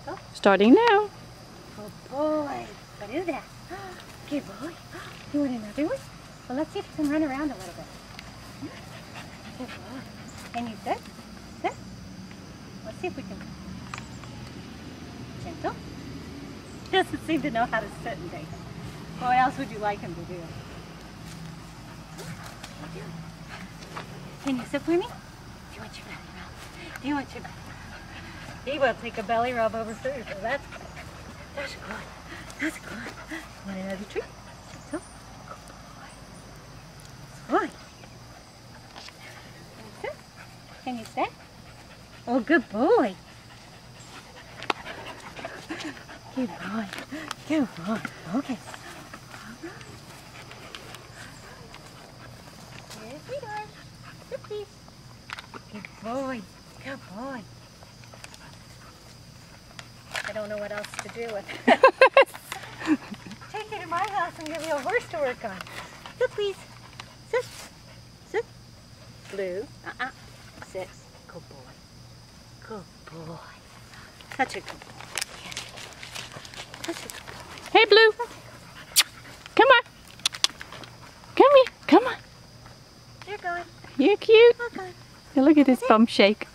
Go. Starting now. Good boy. Go do that. Good boy. You want another one? Well, let's see if you can run around a little bit. Good boy. And you sit. Sit. Let's see if we can. Gentle. Doesn't seem to know how to sit and take it. What else would you like him to do? Can you sit for me? Do you want your belly rub? Do you want your belly rub? He will take a belly rub over food, so that's good. That's good. That's good. Want another treat? So, good boy. Good. Can you sit? Can you sit? Oh, good boy. Good boy. Good boy. Okay. Yes, we are. Sit, please. Good boy. Good boy. I don't know what else to do with it. Take you to my house and give you a horse to work on. Sit, please. Sit. Sit. Blue. Sit. Good boy. Good boy. Such a good boy. Yes. Such a good boy. Hey, Blue. Come on. Come here. Come on. You're going. You're cute. Okay. Look at his bum shake.